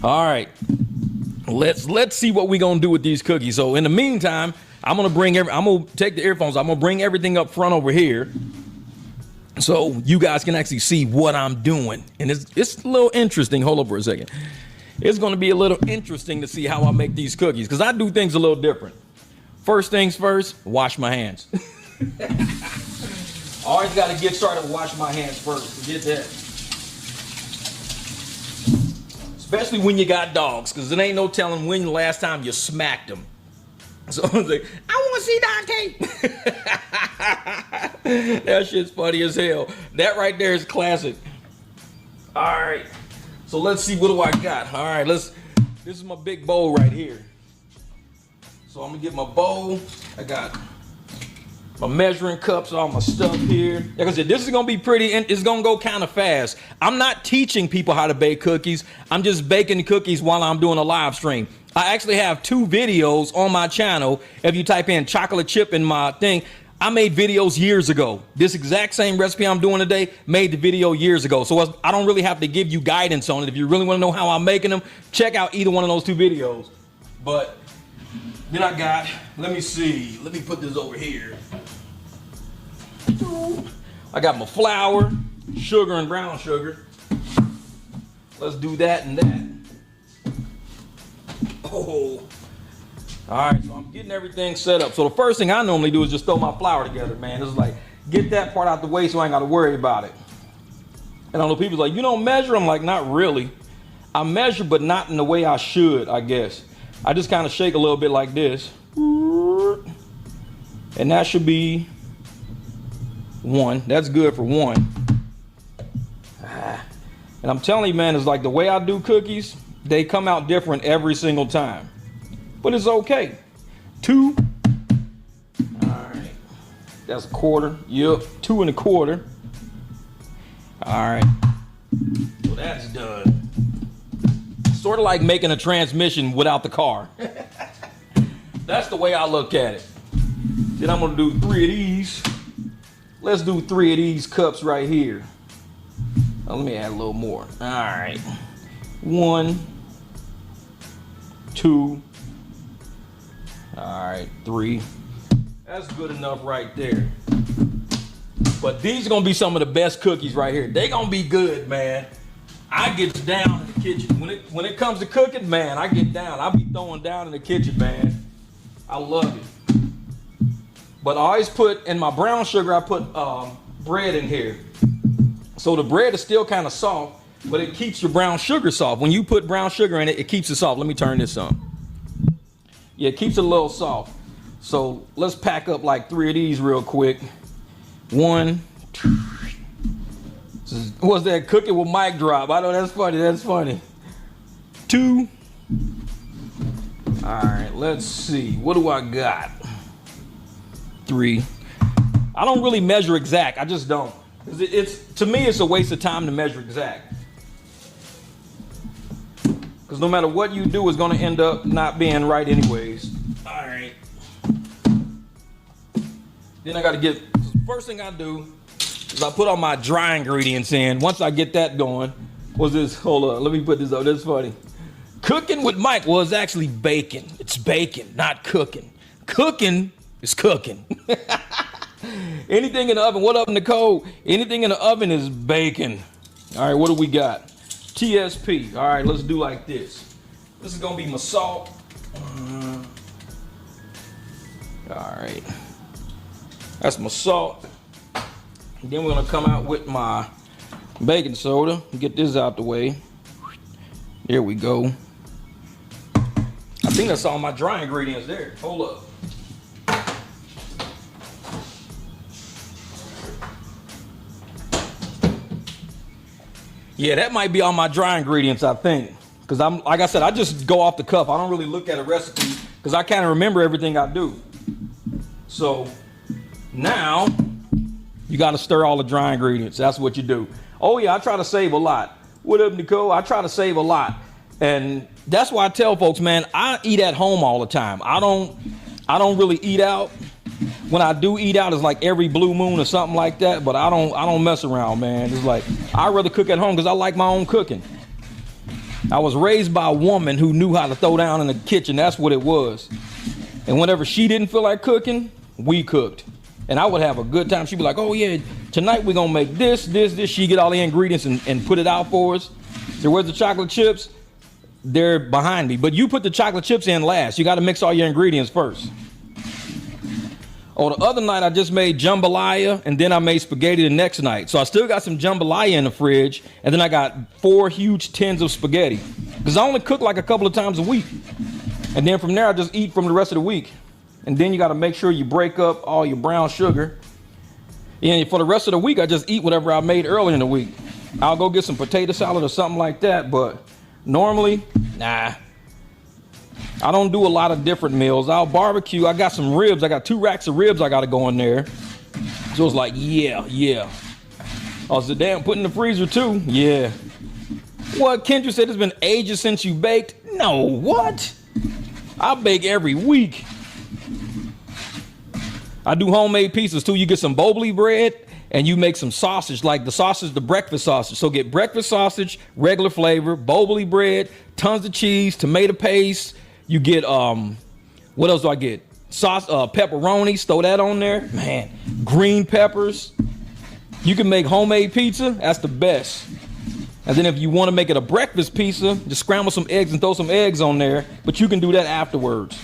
All right, let's see what we're gonna do with these cookies. So in the meantime, I'm gonna take the earphones. I'm gonna bring everything up front over here, so you guys can actually see what I'm doing. And it's a little interesting. Hold up for a second. It's gonna be a little interesting to see how I make these cookies, because I do things a little different. First things first, wash my hands. Always got to get started with wash my hands first. Forget that. Especially when you got dogs, because it ain't no telling when the last time you smacked them. So I was like, I want to see Dante. That shit's funny as hell. That right there is classic. All right. So let's see, what do I got? All right, this is my big bowl right here. So I'm gonna get my bowl. I got my measuring cups, all my stuff here. Like I said, this is gonna be pretty, and it's gonna go kind of fast. I'm not teaching people how to bake cookies. I'm just baking cookies while I'm doing a live stream. I actually have 2 videos on my channel. If you type in chocolate chip in my thing, I made videos years ago. This exact same recipe I'm doing today, made the video years ago. So I don't really have to give you guidance on it. If you really wanna know how I'm making them, check out either one of those 2 videos. But then I got, let me see, let me put this over here. I got my flour, sugar, and brown sugar. Let's do that and that. Oh, all right, so I'm getting everything set up. So the first thing I normally do is just throw my flour together, man. It's like, get that part out the way so I ain't got to worry about it. And I know people's like, you don't measure? I'm like, not really. I measure, but not in the way I should, I guess. I just kind of shake a little bit like this. And that should be 1. That's good for 1. And I'm telling you, man, it's like the way I do cookies, they come out different every single time. But it's okay. 2. All right. That's 1/4. Yep. 2 1/4. All right. So that's done. Sort of like making a transmission without the car. That's the way I look at it. Then I'm gonna do 3 of these. Let's do 3 of these cups right here. Now, let me add a little more. All right. 1, 2. All right, 3. That's good enough right there. But these are gonna be some of the best cookies right here. They gonna be good, man. I get down in the kitchen. When it comes to cooking, man, I get down. I be throwing down in the kitchen, man. I love it. But I always put, in my brown sugar, I put bread in here. So the bread is still kind of soft, but it keeps your brown sugar soft. When you put brown sugar in it, it keeps it soft. Let me turn this on. Yeah, it keeps it a little soft. So let's pack up like 3 of these real quick. 1, 2. What's that? Cooking with MicDrop. I know that's funny. That's funny. 2. All right, let's see. What do I got? 3. I don't really measure exact. I just don't. To me, it's a waste of time to measure exact. Because no matter what you do, it's going to end up not being right anyways. All right. Then I got to get, first thing I do is I put all my dry ingredients in. Once I get that going, what's this? Hold on, let me put this up. That's funny. Cooking with Mike was actually baking. It's baking, not cooking. Cooking is cooking. Anything in the oven. What up, Nicole? Anything in the oven is bacon. All right, what do we got? TSP. All right, let's do like this. This is gonna be my salt. All right, that's my salt. And then we're gonna come out with my baking soda. Get this out the way. There we go. I think that's all my dry ingredients there. Hold up. Yeah, that might be all my dry ingredients, I think. Because I'm, like I said, I just go off the cuff. I don't really look at a recipe because I kind of remember everything I do. So now you got to stir all the dry ingredients. That's what you do. Oh yeah, I try to save a lot. What up, Nicole? I try to save a lot. And that's why I tell folks, man, I eat at home all the time. I don't really eat out. When I do eat out, it's like every blue moon or something like that, but I don't mess around, man. It's like, I'd rather cook at home because I like my own cooking. I was raised by a woman who knew how to throw down in the kitchen. That's what it was. And whenever she didn't feel like cooking, we cooked. And I would have a good time. She'd be like, oh yeah, tonight we're gonna make this. She'd get all the ingredients and put it out for us. So where's the chocolate chips? They're behind me. But you put the chocolate chips in last. You gotta mix all your ingredients first. Oh, the other night I just made jambalaya and then I made spaghetti the next night. So I still got some jambalaya in the fridge and then I got 4 huge tins of spaghetti. Because I only cook like a couple of times a week. And then from there I just eat from the rest of the week. And then you gotta make sure you break up all your brown sugar. And for the rest of the week I just eat whatever I made earlier in the week. I'll go get some potato salad or something like that, but normally, nah. I don't do a lot of different meals. I'll barbecue. I got some ribs. I got 2 racks of ribs I got to go in there. So it's like, yeah. Oh, so damn, put in the freezer too? Yeah. What? Kendra said it's been ages since you baked? No, what? I bake every week. I do homemade pizzas too. You get some boboli bread and you make some sausage, like the breakfast sausage. So get breakfast sausage, regular flavor, boboli bread, tons of cheese, tomato paste. You get, what else do I get? Pepperonis, throw that on there. Man, green peppers. You can make homemade pizza, that's the best. And then if you want to make it a breakfast pizza, just scramble some eggs and throw some eggs on there, but you can do that afterwards.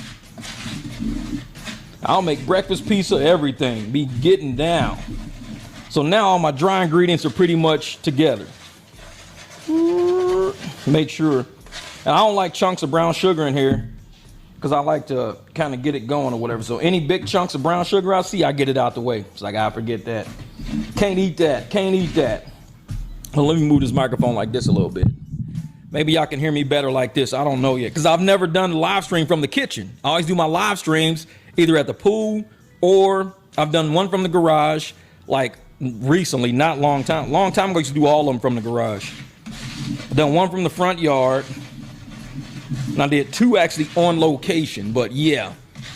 I'll make breakfast pizza, everything, be getting down. So now all my dry ingredients are pretty much together. Make sure. And I don't like chunks of brown sugar in here because I like to kind of get it going or whatever. So any big chunks of brown sugar I see, I get it out the way. It's like, I forget that. Can't eat that. Can't eat that. Well, let me move this microphone like this a little bit. Maybe y'all can hear me better like this. I don't know yet because I've never done a live stream from the kitchen. I always do my live streams either at the pool or I've done one from the garage, like recently, not long time. Long time ago, I used to do all of them from the garage. I've done one from the front yard. And I did 2 actually on location, but yeah.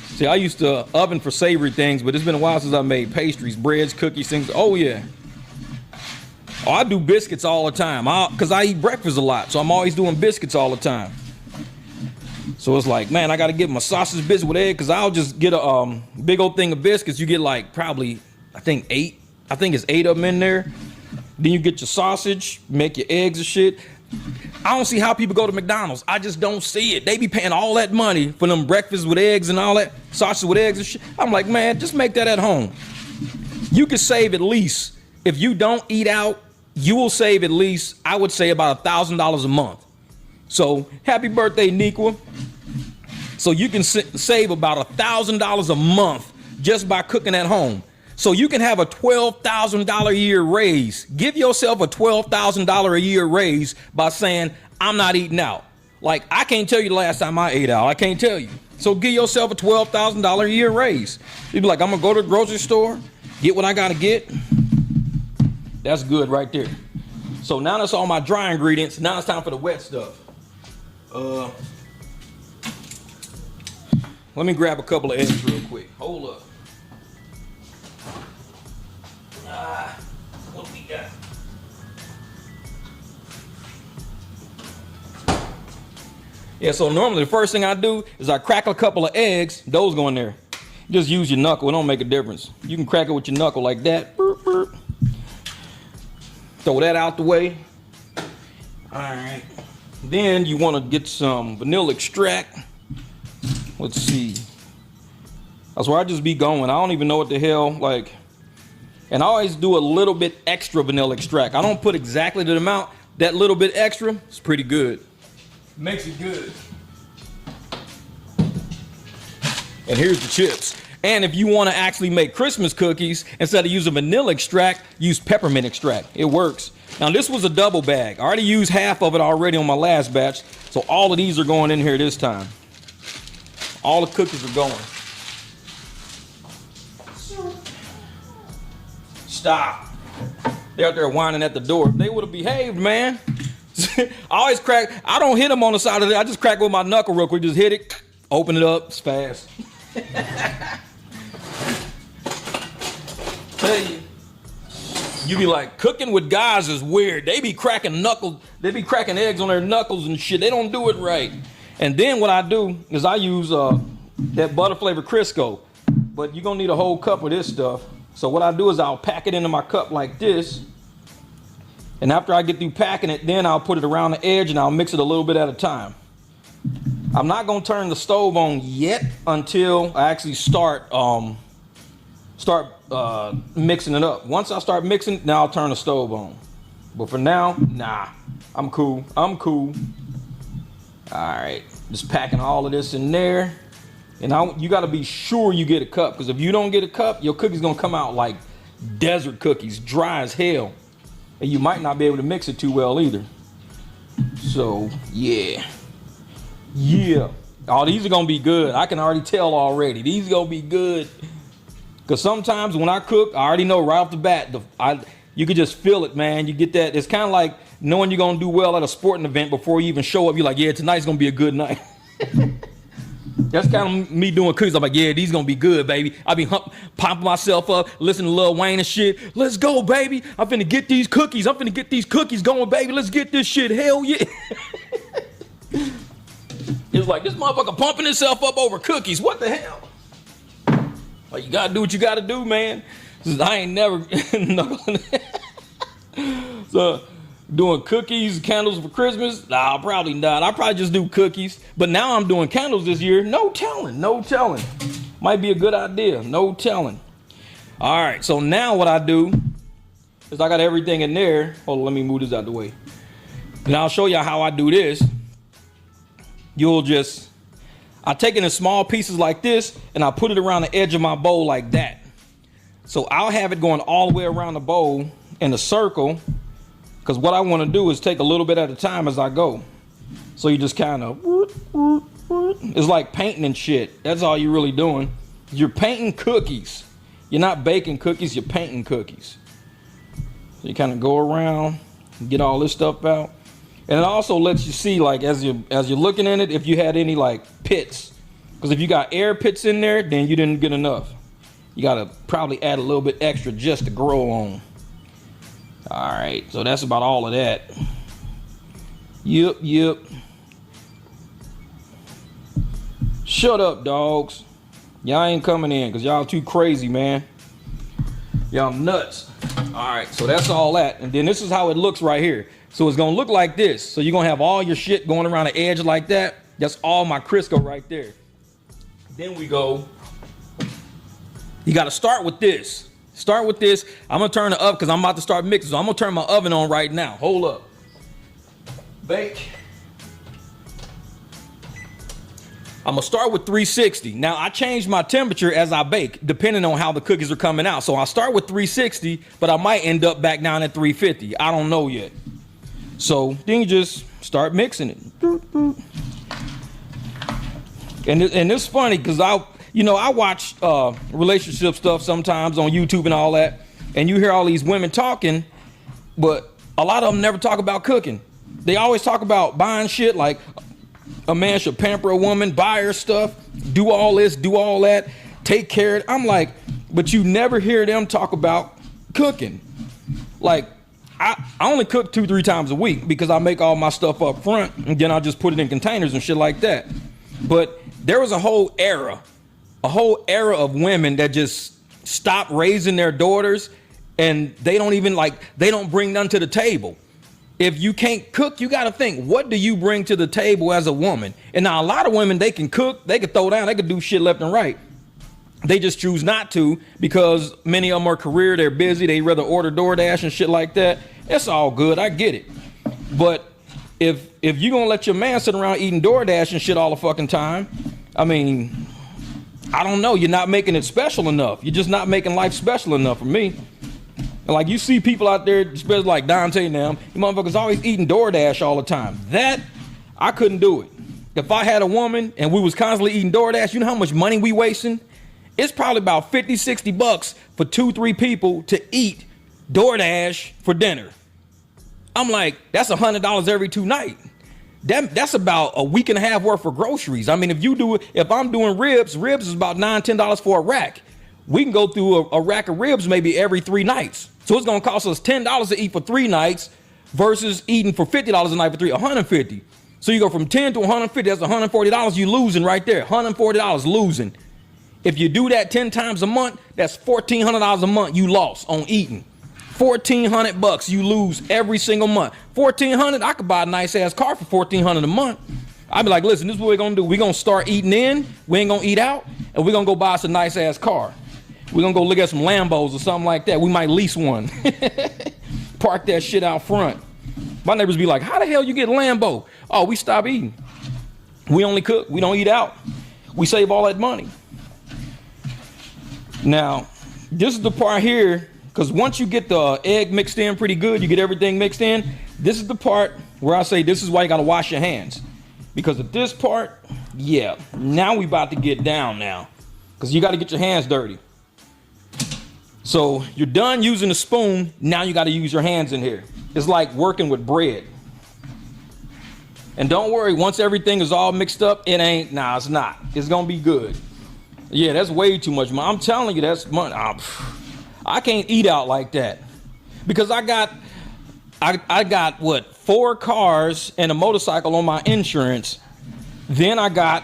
See, I used to oven for savory things, but it's been a while since I made pastries, breads, cookies, things. Oh yeah. Oh, I do biscuits all the time because I eat breakfast a lot, so I'm always doing biscuits all the time. So it's like, man, I got to get my sausage biscuit with egg because I'll just get a big old thing of biscuits. You get like probably, I think 8. I think it's 8 of them in there. Then you get your sausage, make your eggs and shit. I don't see how people go to McDonald's. I just don't see it. They be paying all that money for them breakfasts with eggs and all that, sausage with eggs and shit. I'm like, man, just make that at home. You can save at least, if you don't eat out, you will save at least, I would say about $1,000 a month. So happy birthday, Nikwa. So you can save about $1,000 a month just by cooking at home. So you can have a $12,000 a year raise. Give yourself a $12,000 a year raise by saying, I'm not eating out. Like, I can't tell you the last time I ate out. I can't tell you. So give yourself a $12,000 a year raise. You'd be like, I'm going to go to the grocery store, get what I got to get. That's good right there. So now that's all my dry ingredients. Now it's time for the wet stuff. Let me grab a couple of eggs real quick. Hold up. What we got? Yeah, so normally the first thing I do is I crack a couple of eggs. Those go in there. Just use your knuckle. It don't make a difference. You can crack it with your knuckle like that. Burp, burp. Throw that out the way. All right. Then you want to get some vanilla extract. Let's see. That's where I just be going. I don't even know what the hell, like. And I always do a little bit extra vanilla extract. I don't put exactly the amount. That little bit extra is pretty good. Makes it good. And here's the chips. And if you want to actually make Christmas cookies, instead of using vanilla extract, use peppermint extract. It works. Now this was a double bag. I already used half of it already on my last batch. So all of these are going in here this time. All the cookies are going. Stop. They're out there whining at the door. They would have behaved, man. I always crack. I don't hit them on the side of it. I just crack with my knuckle real quick. Just hit it. Open it up. It's fast. Tell you, You be like, cooking with guys is weird. They be cracking knuckles. They be cracking eggs on their knuckles and shit. They don't do it right. And then what I do is I use that butter flavor Crisco. But you're going to need a whole cup of this stuff. So what I do is I'll pack it into my cup like this. And after I get through packing it, then I'll put it around the edge and I'll mix it a little bit at a time. I'm not going to turn the stove on yet until I actually start mixing it up. Once I start mixing, now I'll turn the stove on. But for now, nah, I'm cool. I'm cool. All right, just packing all of this in there. And you got to be sure you get a cup, because if you don't get a cup, your cookie's going to come out like desert cookies, dry as hell. And you might not be able to mix it too well either. So, yeah. Yeah. Oh, these are going to be good. I can already tell already. These are going to be good. Because sometimes when I cook, I already know right off the bat, you can just feel it, man. You get that. It's kind of like knowing you're going to do well at a sporting event before you even show up. You're like, yeah, tonight's going to be a good night. That's kind of me doing cookies. I'm like, yeah, these gonna be good, baby. I be popping myself up, listening to Lil Wayne and shit. Let's go, baby. I'm finna get these cookies. I'm finna get these cookies going, baby. Let's get this shit. Hell yeah. It's like this motherfucker pumping himself up over cookies. What the hell? Like, you gotta do what you gotta do, man. I ain't never so doing cookies, candles for Christmas? Nah, probably not. I'll probably just do cookies. But now I'm doing candles this year. No telling, no telling. Might be a good idea, no telling. All right, so now what I do is I got everything in there. Hold on, let me move this out of the way. And I'll show you how I do this. I take it in small pieces like this, and I put it around the edge of my bowl like that. So I'll have it going all the way around the bowl in a circle, because what I want to do is take a little bit at a time as I go. So you just kind of, it's like painting and shit. That's all you're really doing. You're painting cookies. You're not baking cookies, you're painting cookies. So you kind of go around, get all this stuff out. And it also lets you see, like, as you're looking in it, if you had any like pits. Because if you got air pits in there, then you didn't get enough. You got to probably add a little bit extra just to grow on. All right, so that's about all of that. Yep. Shut up, dogs. Y'all ain't coming in because y'all too crazy, man. Y'all nuts. All right, so that's all that. And then this is how it looks right here. So it's going to look like this. So you're going to have all your shit going around the edge like that. That's all my Crisco right there. Then we go. You got to start with this. Start with this. I'm going to turn it up because I'm about to start mixing. So I'm going to turn my oven on right now. Hold up. Bake. I'm going to start with 360. Now, I change my temperature as I bake, depending on how the cookies are coming out. So I'll start with 360, but I might end up back down at 350. I don't know yet. So then you just start mixing it. And it's funny because I watch relationship stuff sometimes on YouTube and all that, and you hear all these women talking, but a lot of them never talk about cooking. They always talk about buying shit, like a man should pamper a woman, buy her stuff, do all this, do all that, take care of it. I'm like, but you never hear them talk about cooking. Like, I only cook 2-3 times a week because I make all my stuff up front, and then I just put it in containers and shit like that. But there was a whole era of women that just stopped raising their daughters, and they don't bring none to the table. If you can't cook, you got to think, what do you bring to the table as a woman? And now a lot of women, they can cook, they can throw down, they can do shit left and right. They just choose not to because many of them are career, they're busy, they rather order DoorDash and shit like that. It's all good, I get it. But if you're gonna let your man sit around eating DoorDash and shit all the fucking time, I mean, I don't know, you're not making it special enough. You're just not making life special enough for me. And like, you see people out there, especially like Dante now, you motherfuckers always eating DoorDash all the time. That, I couldn't do it. If I had a woman and we was constantly eating DoorDash, you know how much money we wasting? It's probably about $50-$60 for 2-3 people to eat DoorDash for dinner. I'm like, that's $100 every 2 nights. That's about a week and a half worth of groceries. I mean, if I'm doing ribs is about $9-10 for a rack. We can go through a rack of ribs maybe every 3 nights. So it's gonna cost us $10 to eat for 3 nights versus eating for $50 a night for 3, $150. So you go from 10 to 150, that's $140 you losing right there. $140 losing. If you do that 10 times a month, that's $1,400 a month you lost on eating. $1,400 you lose every single month. $1,400, I could buy a nice ass car for $1,400 a month. I'd be like, listen, this is what we're gonna do. We're gonna start eating in, we ain't gonna eat out, and we're gonna go buy us a nice ass car. We're gonna go look at some Lambos or something like that. We might lease one. Park that shit out front. My neighbors be like, how the hell you get a Lambo? Oh, we stop eating. We only cook, we don't eat out. We save all that money. Now, this is the part here, because once you get the egg mixed in pretty good, you get everything mixed in, this is the part where I say this is why you gotta wash your hands. Because of this part, yeah, now we about to get down now. Because you gotta get your hands dirty. So you're done using the spoon, now you gotta use your hands in here. It's like working with bread. And don't worry, once everything is all mixed up, it ain't, nah, it's not. It's gonna be good. Yeah, that's way too much money. I'm telling you, that's money. I can't eat out like that. Because I got what, 4 cars and a motorcycle on my insurance. Then I got,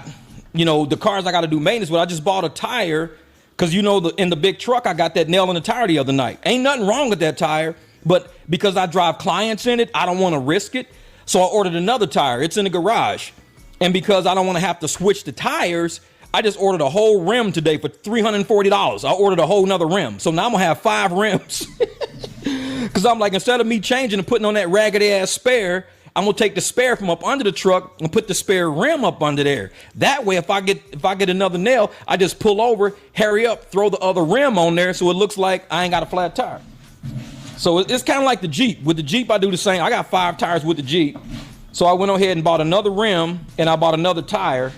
you know, the cars I got to do maintenance with. I just bought a tire because, you know, in the big truck, I got that nail in the tire the other night. Ain't nothing wrong with that tire, but because I drive clients in it, I don't want to risk it. So I ordered another tire. It's in the garage. And because I don't want to have to switch the tires, I just ordered a whole rim today for $340. I ordered a whole nother rim. So now I'm going to have 5 rims. Because I'm like, instead of me changing and putting on that raggedy ass spare, I'm going to take the spare from up under the truck and put the spare rim up under there. That way, if I get another nail, I just pull over, hurry up, throw the other rim on there so it looks like I ain't got a flat tire. So it's kind of like the Jeep. With the Jeep, I do the same. I got 5 tires with the Jeep. So I went ahead and bought another rim and I bought another tire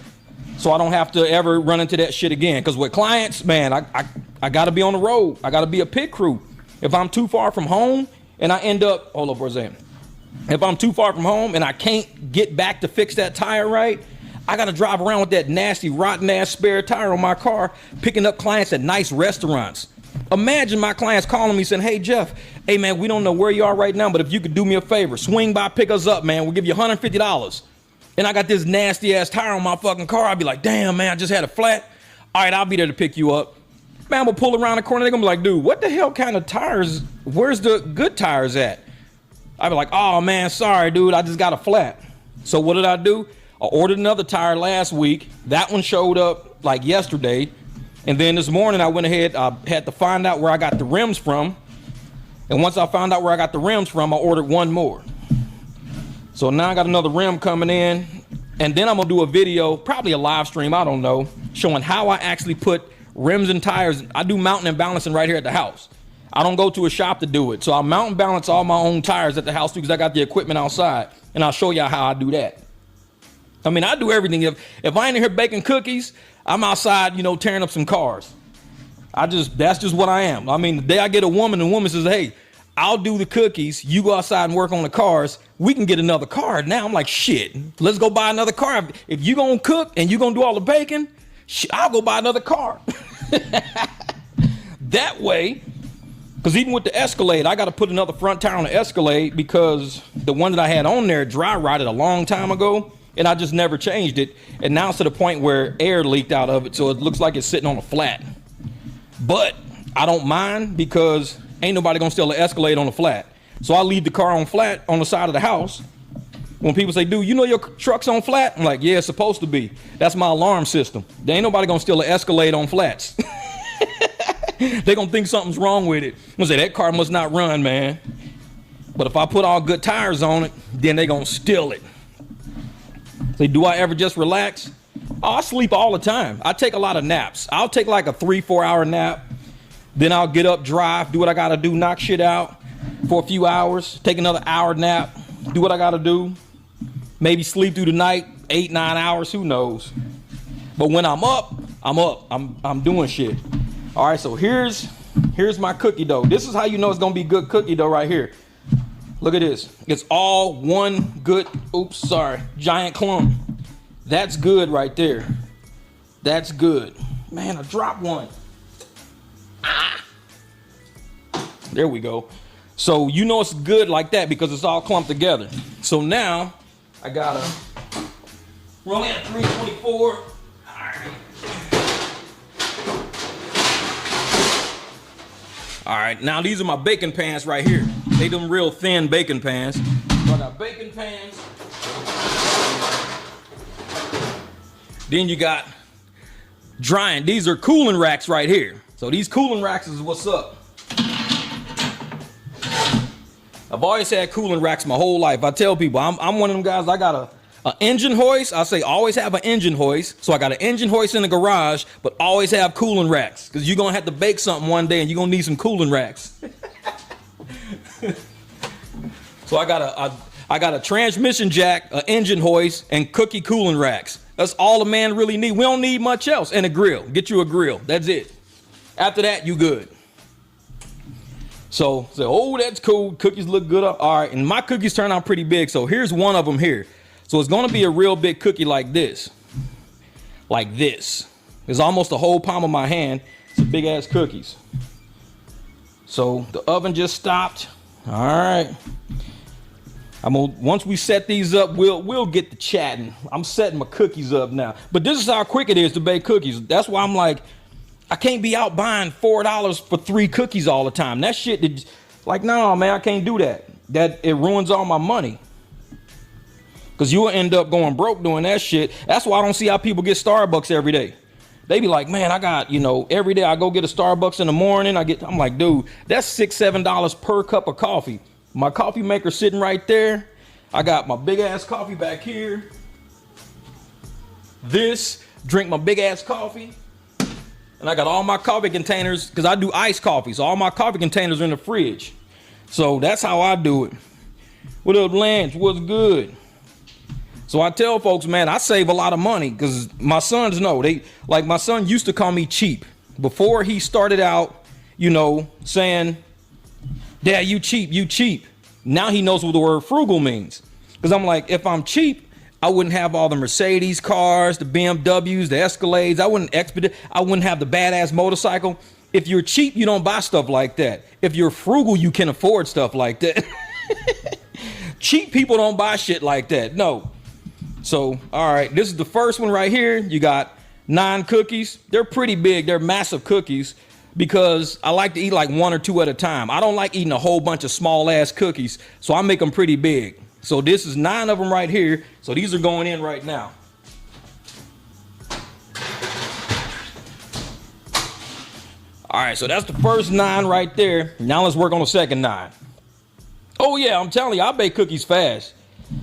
so I don't have to ever run into that shit again. Because with clients, man, I got to be on the road. I got to be a pit crew. If I'm too far from home and I end up, hold up for a second. If I'm too far from home and I can't get back to fix that tire right, I got to drive around with that nasty, rotten ass spare tire on my car, picking up clients at nice restaurants. Imagine my clients calling me saying, hey, Jeff, hey, man, we don't know where you are right now, but if you could do me a favor, swing by, pick us up, man. We'll give you $150. And I got this nasty ass tire on my fucking car. I'd be like, damn, man, I just had a flat. All right, I'll be there to pick you up. Man, I'm gonna pull around the corner. They're gonna be like, dude, what the hell kind of tires? Where's the good tires at? I'd be like, oh man, sorry, dude, I just got a flat. So what did I do? I ordered another tire last week. That one showed up like yesterday. And then this morning I went ahead, I had to find out where I got the rims from. And once I found out where I got the rims from, I ordered one more. So now I got another rim coming in. And then I'm gonna do a video, probably a live stream, I don't know, showing how I actually put rims and tires. I do mounting and balancing right here at the house. I don't go to a shop to do it. So I mount and balance all my own tires at the house because I got the equipment outside. And I'll show y'all how I do that. I mean, I do everything. If I ain't in here baking cookies, I'm outside, you know, tearing up some cars. That's just what I am. I mean, the day I get a woman, the woman says, hey, I'll do the cookies. You go outside and work on the cars. We can get another car. Now I'm like, shit, let's go buy another car. If you gonna cook and you gonna do all the baking, shit, I'll go buy another car. That way, because even with the Escalade, I got to put another front tire on the Escalade because the one that I had on there dry rotted a long time ago and I just never changed it. And now it's to the point where air leaked out of it. So it looks like it's sitting on a flat. But I don't mind because ain't nobody going to steal an Escalade on a flat. So I leave the car on flat on the side of the house. When people say, dude, you know your truck's on flat? I'm like, yeah, it's supposed to be. That's my alarm system. There ain't nobody going to steal an Escalade on flats. They gonna think something's wrong with it. I'm gonna say that car must not run, man. But if I put all good tires on it, then they gonna steal it. Say, do I ever just relax? Oh, I sleep all the time. I take a lot of naps. I'll take like a 3-4 hour nap. Then I'll get up, drive, do what I gotta do, knock shit out for a few hours, take another hour nap, do what I gotta do. Maybe sleep through the night, 8-9 hours, who knows? But when I'm up, I'm doing shit. All right, so here's my cookie dough. This is how you know it's gonna be good cookie dough right here. Look at this. It's all one good, giant clump. That's good right there. That's good. Man, I dropped one. There we go. So you know it's good like that because it's all clumped together. So now I gotta, we're only at 324. All right. All right, now these are my baking pans right here. They them real thin baking pans. So I got baking pans. Then you got drying. These are cooling racks right here. So these cooling racks is what's up. I've always had cooling racks my whole life. I tell people, I'm one of them guys, I got a engine hoist. I say always have an engine hoist. So I got an engine hoist in the garage, but always have cooling racks. Because you're going to have to bake something one day and you're going to need some cooling racks. So I got a transmission jack, an engine hoist, and cookie cooling racks. That's all a man really need. We don't need much else. And a grill. Get you a grill. That's it. After that, you good. So, oh, that's cool. Cookies look good. All right, and my cookies turn out pretty big. So here's one of them here. So it's gonna be a real big cookie like this. Like this. It's almost the whole palm of my hand. It's a big ass cookies. So the oven just stopped. All right. Once we set these up, we'll get to chatting. I'm setting my cookies up now. But this is how quick it is to bake cookies. That's why I'm like, I can't be out buying $4 for 3 cookies all the time. That shit, like, no, man, I can't do that. It ruins all my money. Because you'll end up going broke doing that shit. That's why I don't see how people get Starbucks every day. They be like, man, I got, every day I go get a Starbucks in the morning. I'm like, dude, that's $6, $7 per cup of coffee. My coffee maker sitting right there. I got my big ass coffee back here. Drink my big ass coffee. And I got all my coffee containers, because I do iced coffee. So all my coffee containers are in the fridge. So that's how I do it. What up, Lance? What's good? So I tell folks, man, I save a lot of money because my sons know. My son used to call me cheap. Before he started out, saying, Dad, you cheap, you cheap. Now he knows what the word frugal means. Because I'm like, if I'm cheap, I wouldn't have all the Mercedes cars, the BMWs, the Escalades. I wouldn't have the badass motorcycle. If you're cheap, you don't buy stuff like that. If you're frugal, you can afford stuff like that. Cheap people don't buy shit like that. No. So, all right, this is the first one right here. You got 9 cookies. They're pretty big. They're massive cookies because I like to eat like 1 or 2 at a time. I don't like eating a whole bunch of small ass cookies, so I make them pretty big. So this is 9 of them right here. So these are going in right now. All right, so that's the first 9 right there. Now let's work on the second 9. Oh yeah, I'm telling you, I bake cookies fast.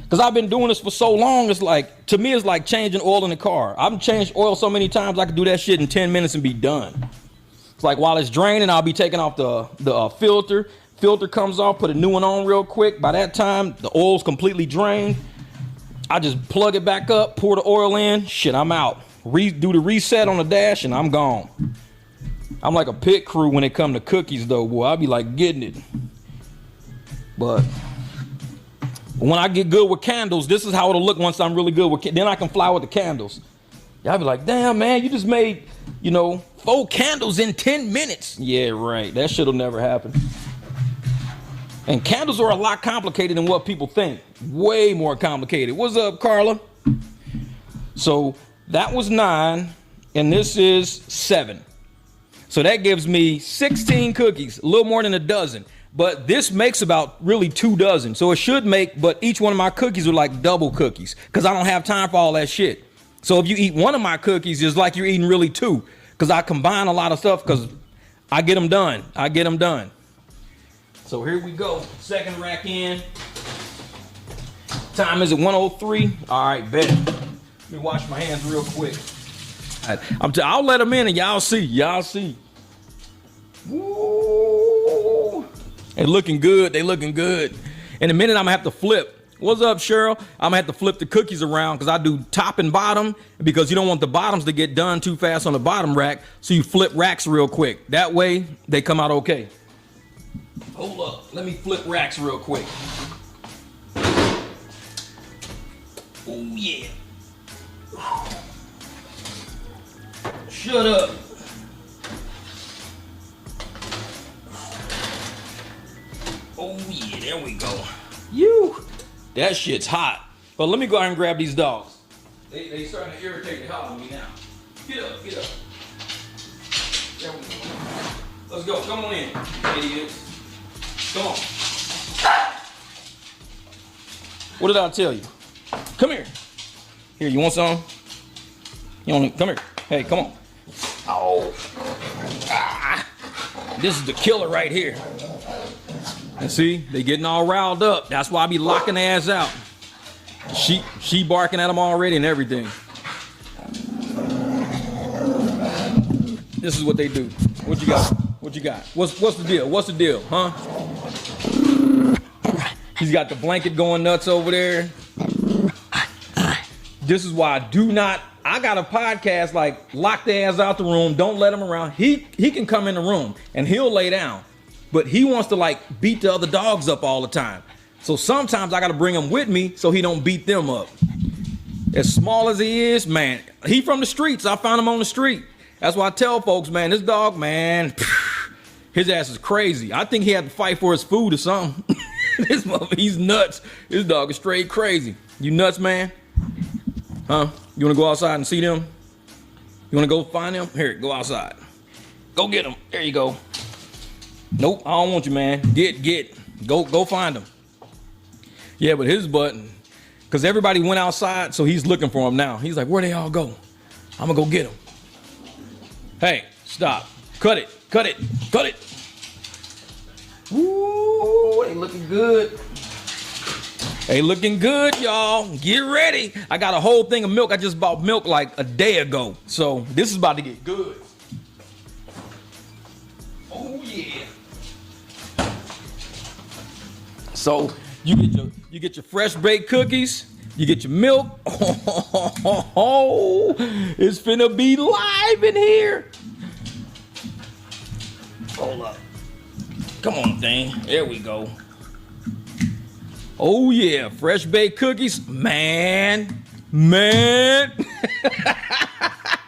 Because I've been doing this for so long, to me, it's like changing oil in the car. I've changed oil so many times, I can do that shit in 10 minutes and be done. It's like while it's draining, I'll be taking off the filter. Filter comes off, put a new one on real quick. By that time, the oil's completely drained. I just plug it back up, pour the oil in. Shit, I'm out. Do the reset on the dash, and I'm gone. I'm like a pit crew when it comes to cookies, though, boy. I'll be like getting it. But when I get good with candles, this is how it'll look once I'm really good with then I can fly with the candles. Y'all be like, damn, man, you just made, 4 candles in 10 minutes. Yeah, right. That shit'll never happen. And candles are a lot complicated than what people think. Way more complicated. What's up, Carla? So that was 9, and this is 7. So that gives me 16 cookies, a little more than a dozen. But this makes about really 2 dozen. So it should make, but each one of my cookies are like double cookies because I don't have time for all that shit. So if you eat one of my cookies, it's like you're eating really 2 because I combine a lot of stuff because I get them done. So here we go. Second rack in. Time is at 1:03. All right, bet. Let me wash my hands real quick. I'll let them in and y'all see. Woo. They looking good. In a minute, I'm gonna have to flip. What's up, Cheryl? I'm gonna have to flip the cookies around because I do top and bottom because you don't want the bottoms to get done too fast on the bottom rack. So you flip racks real quick. That way they come out okay. Hold up, let me flip racks real quick. Oh yeah. Shut up. There we go. You. That shit's hot. But let me go ahead and grab these dogs. They starting to irritate the hell out of me now. Get up, get up. There we go. Let's go. Come on in, idiots. Come on. What did I tell you? Come here. Here, you want some? You want? Come here. Hey, come on. Oh. Ah. This is the killer right here. And see, they getting all riled up. That's why I be locking their ass out. She barking at them already and everything. This is what they do. What you got? What you got? What's the deal? What's the deal, huh? He's got the blanket going nuts over there. This is why I got a podcast like lock their ass out the room, don't let him around. He can come in the room and he'll lay down, but he wants to like beat the other dogs up all the time. So sometimes I got to bring him with me so he don't beat them up. As small as he is, man, he from the streets. I found him on the street. That's why I tell folks, man, this dog, man, his ass is crazy. I think he had to fight for his food or something. This motherfucker, he's nuts. This dog is straight crazy. You nuts, man? Huh? You want to go outside and see them? You want to go find them? Here, go outside. Go get them. There you go. Nope, I don't want you, man. Go find them. Yeah, but his button, because everybody went outside, so he's looking for them now. He's like, where'd they all go? I'm going to go get them. Hey, stop. Cut it. Cut it. Cut it. Ooh, they looking good. They looking good, y'all. Get ready. I got a whole thing of milk. I just bought milk like a day ago. So this is about to get good. Oh, yeah. So you get your fresh baked cookies. You get your milk. Oh, it's finna be live in here. Hold up. Come on, thing. There we go. Oh, yeah. Fresh baked cookies. Man.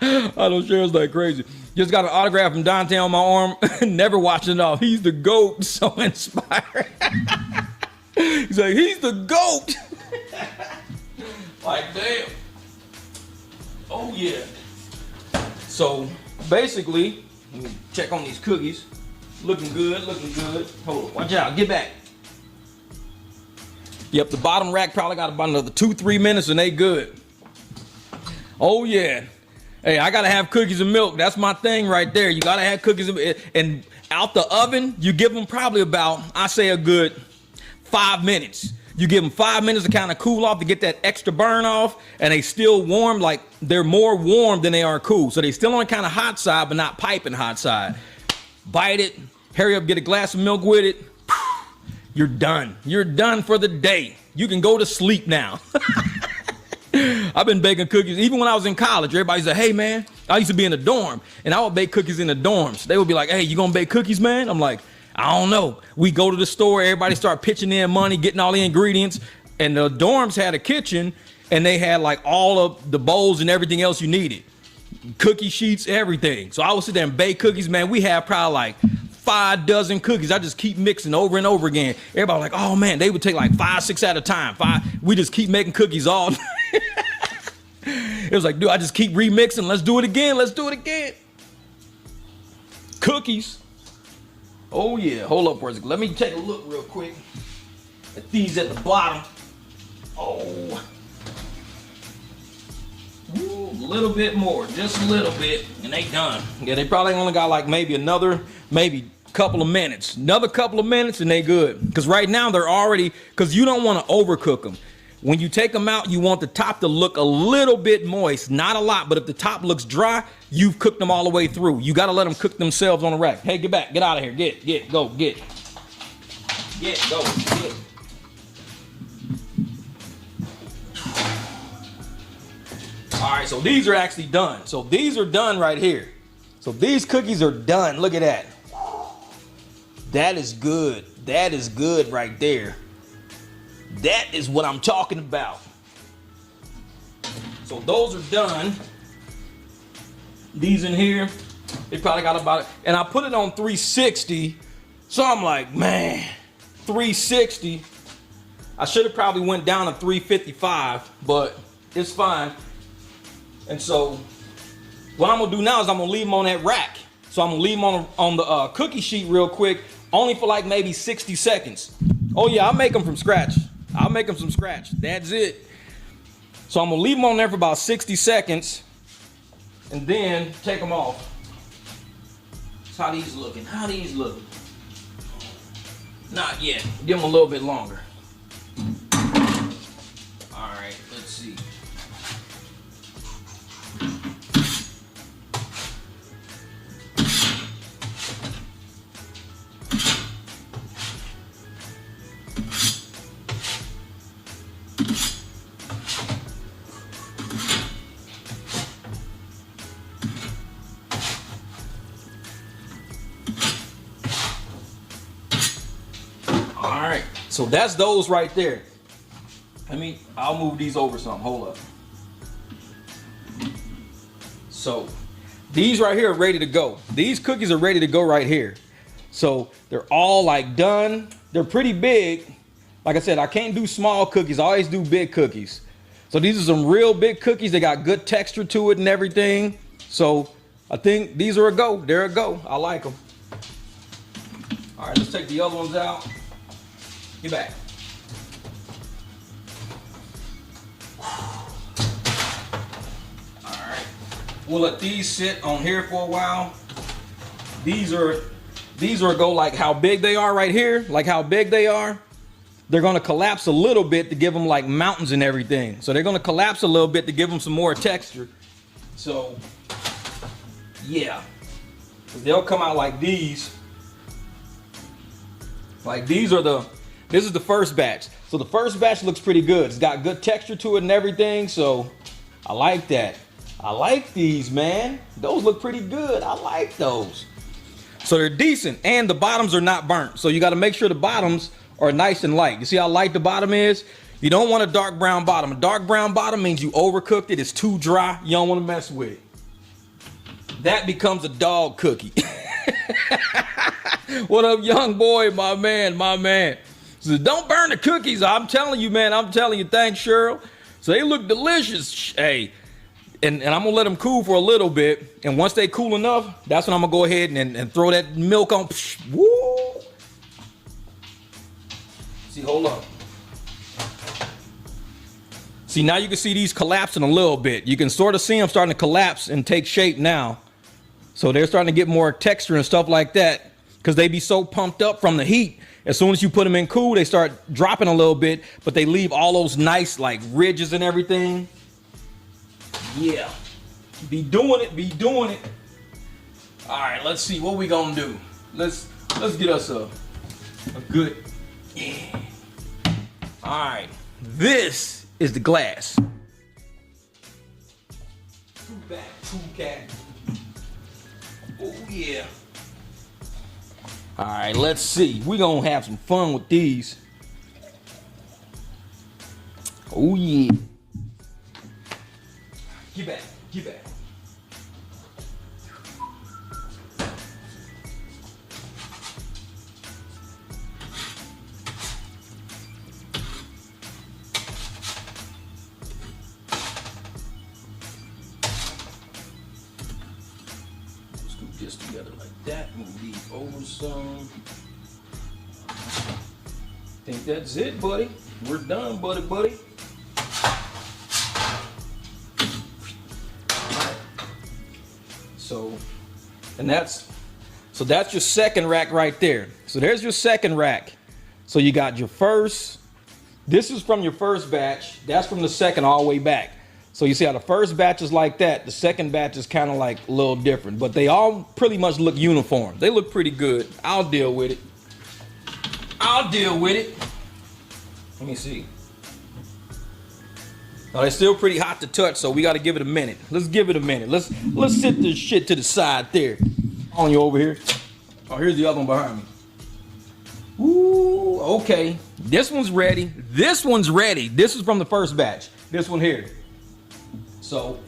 I don't share it's like crazy. Just got an autograph from Dante on my arm. Never watching it off. He's the GOAT. So inspired. He's like, he's the GOAT. Like, damn. Oh, yeah. So, basically, let me check on these cookies. Looking good, looking good. Hold on, watch out, get back. Yep, the bottom rack probably got about another 2-3 minutes and they good. Oh, yeah. Hey, I gotta have cookies and milk. That's my thing right there. You gotta have cookies and out the oven, you give them probably about, I say a good 5 minutes. You give them 5 minutes to kind of cool off to get that extra burn off, and they still warm, like they're more warm than they are cool. So they still on kind of hot side, but not piping hot side. Bite it, hurry up, get a glass of milk with it. You're done. You're done for the day. You can go to sleep now. I've been baking cookies. Even when I was in college, everybody said, hey man, I used to be in the dorm and I would bake cookies in the dorms. They would be like, hey, you gonna bake cookies, man? I'm like, I don't know. We go to the store, everybody start pitching in money, getting all the ingredients. And the dorms had a kitchen and they had like all of the bowls and everything else you needed. Cookie sheets, everything. So I would sit there and bake cookies, man. We had probably like 5 dozen cookies. I just keep mixing over and over again. Everybody like, oh man, they would take like 5, 6 at a time. We just keep making cookies all night. It was like, dude, I just keep remixing. Let's do it again. Let's do it again. Cookies. Oh yeah, hold up for a second. Let me take a look real quick at these at the bottom. Oh. Ooh, a little bit more, just a little bit, and they done. Yeah, they probably only got like maybe couple of minutes. Another couple of minutes and they good. Because right now they're already, because you don't want to overcook them. When you take them out, you want the top to look a little bit moist. Not a lot, but if the top looks dry, you've cooked them all the way through. You got to let them cook themselves on the rack. Hey, get back. Get out of here. Get, go, get. Get, go, get. All right, so these are actually done. So these are done right here. So these cookies are done. Look at that. That is good. That is good right there. That is what I'm talking about. So those are done. These in here, they probably got about it. And I put it on 360. So I'm like, man, 360. I should have probably went down to 355, but it's fine. And so what I'm gonna do now is I'm gonna leave them on that rack. So I'm gonna leave them on the cookie sheet real quick, only for like maybe 60 seconds. Oh yeah, I'll make them from scratch. I'll make them from scratch. That's it. So I'm gonna leave them on there for about 60 seconds and then take them off. So how these looking? How these looking? Not yet. Give them a little bit longer. All right, let's see. All right, so that's those right there. I'll move these over some. Hold up. So these right here are ready to go. These cookies are ready to go right here. So they're all like done. They're pretty big. Like I said, I can't do small cookies. I always do big cookies. So these are some real big cookies. They got good texture to it and everything. So I think these are a go. They're a go. I like them. All right, let's take the other ones out. Get back. Alright. We'll let these sit on here for a while. These are a go like how big they are right here. Like how big they are. They're gonna collapse a little bit to give them like mountains and everything. So they're gonna collapse a little bit to give them some more texture. So yeah. They'll come out like these. Like these are this is the first batch. So the first batch looks pretty good. It's got good texture to it and everything. So I like that. I like these, man. Those look pretty good. I like those. So they're decent and the bottoms are not burnt. So you got to make sure the bottoms are nice and light. You see how light the bottom is? You don't want a dark brown bottom. A dark brown bottom means you overcooked it. It's too dry. You don't want to mess with it. That becomes a dog cookie. What up, young boy? My man. So don't burn the cookies. I'm telling you, man. I'm telling you. Thanks, Cheryl. So they look delicious. Hey, and I'm going to let them cool for a little bit. And once they cool enough, that's when I'm going to go ahead and throw that milk on. Woo! See, hold up. See, now you can see these collapsing a little bit. You can sort of see them starting to collapse and take shape now. So they're starting to get more texture and stuff like that because they be so pumped up from the heat. As soon as you put them in cool, they start dropping a little bit, but they leave all those nice like ridges and everything. Yeah, be doing it. All right, let's see what we gonna do. Let's get us a good, yeah. All right, this is the glass. Two back, two cat. Oh yeah. All right, let's see. We're going to have some fun with these. Oh, yeah. Get back. Scoop this together like that. Move these over some. Think that's it, buddy. We're done, buddy. So that's your second rack right there. So there's your second rack. So you got your first. This is from your first batch. That's from the second all the way back. So you see how the first batch is like that. The second batch is kind of like a little different, but they all pretty much look uniform. They look pretty good. I'll deal with it. Let me see. Oh, it's still pretty hot to touch, so we got to give it a minute. Let's give it a minute. Let's sit this shit to the side there. On you over here. Oh, here's the other one behind me. Ooh, okay. This one's ready. This is from the first batch. This one here. So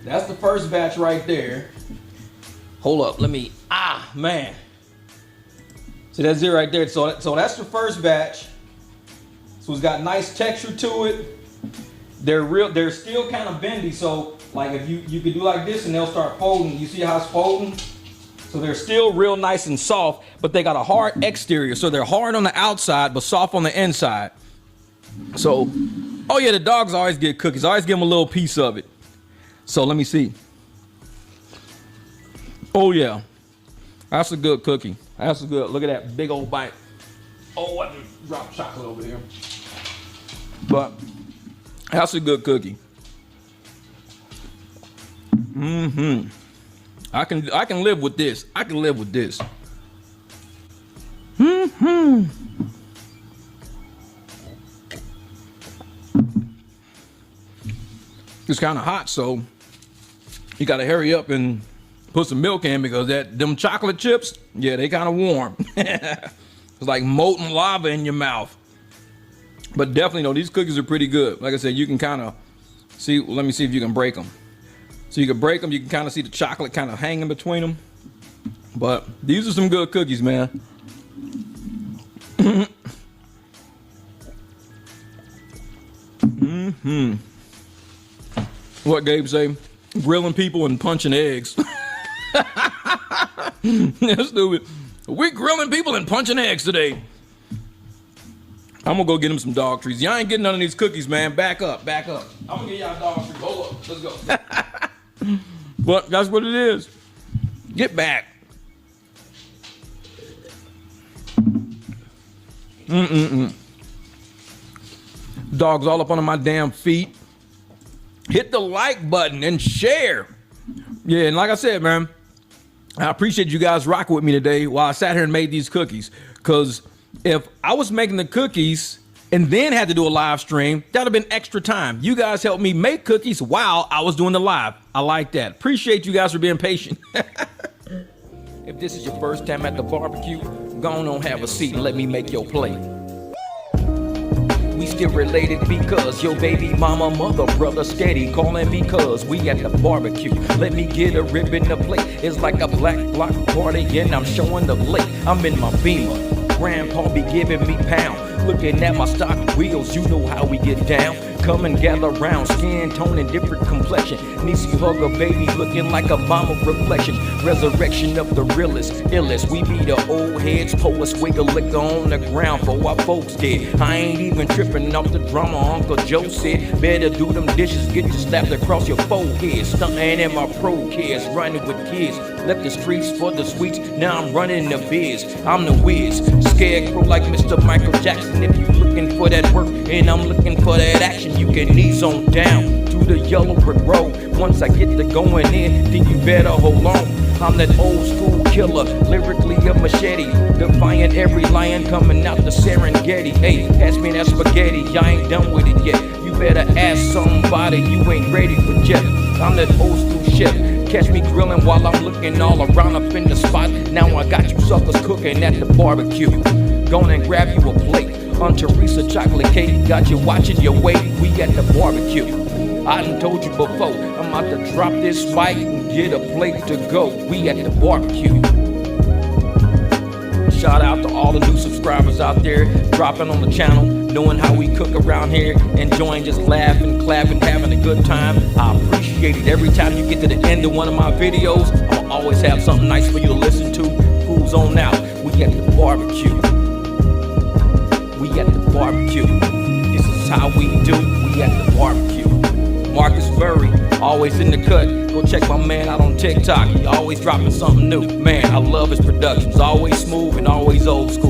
that's the first batch right there. Hold up, let me, man. So that's it right there. So that's the first batch. So it's got nice texture to it. They're still kind of bendy. So like if you could do like this and they'll start folding. You see how it's folding? So they're still real nice and soft, but they got a hard exterior. So they're hard on the outside, but soft on the inside. So, oh yeah, the dogs always get cookies. I always give them a little piece of it. So let me see. Oh yeah, that's a good cookie. That's a good, look at that big old bite. Oh, I just dropped chocolate over here. But that's a good cookie. Mm-hmm. I can live with this. I can live with this. Mm-hmm. It's kind of hot, so you gotta hurry up and put some milk in because them chocolate chips, yeah, they kind of warm. It's like molten lava in your mouth. But definitely, no, these cookies are pretty good. Like I said, you can kind of see. Let me see if you can break them. So you can break them. You can kind of see the chocolate kind of hanging between them. But these are some good cookies, man. Mm-hmm. What Gabe say? Grilling people and punching eggs. That's stupid. We're grilling people and punching eggs today. I'm gonna go get him some dog treats. Y'all ain't getting none of these cookies, man. Back up, back up. I'm gonna get y'all dog treats. Hold up, let's go. But that's what it is. Get back. Dogs all up under my damn feet. Hit the like button and share. Yeah, and like I said, man, I appreciate you guys rocking with me today while I sat here and made these cookies. Because if I was making the cookies and then had to do a live stream, that'd have been extra time. You guys helped me make cookies while I was doing the live. I like that. Appreciate you guys for being patient. If this is your first time at the barbecue, go on, have a seat and let me make your plate. We still related because your baby mama, mother, brother steady calling me cuz we at the barbecue. Let me get a rib in the plate. It's like a black block party and I'm showing the late. I'm in my Beamer. Grandpa be giving me pound. Looking at my stock wheels, you know how we get down. Come and gather round, skin tone and different complexion. Niecy hug a baby looking like a mama reflection. Resurrection of the realest, illest. We be the old heads, pour us wiggle liquor on the ground for our folks dead. I ain't even tripping off the drama Uncle Joe said. Better do them dishes, get you slapped across your forehead. Stunting in my pro kids, running with kids. Left the streets for the sweets, now I'm running the biz. I'm the whiz, scarecrow like Mr. Michael Jackson. If you looking for that work and I'm looking for that action, you can knees on down through the yellow brick road. Once I get to going in, then you better hold on. I'm that old school killer, lyrically a machete, defying every lion coming out the Serengeti. Hey, pass me that spaghetti, I ain't done with it yet. You better ask somebody, you ain't ready for jet. I'm that old school chef. Catch me grilling while I'm looking all around up in the spot. Now I got you suckers cooking at the barbecue. Go on and grab you a plate. On Teresa chocolate cake, got you watching your weight. We at the barbecue. I done told you before, I'm about to drop this mic and get a plate to go. We at the barbecue. Shout out to all the new subscribers out there, dropping on the channel, knowing how we cook around here, enjoying just laughing, clapping, having a good time. I appreciate it. Every time you get to the end of one of my videos, I'll always have something nice for you to listen to. Who's on out? We at the barbecue. We at the barbecue. This is how we do. We at the barbecue. Marcus Burry, always in the cut. Go check my man out on TikTok. He always dropping something new. Man, I love his productions. Always smooth and always old school.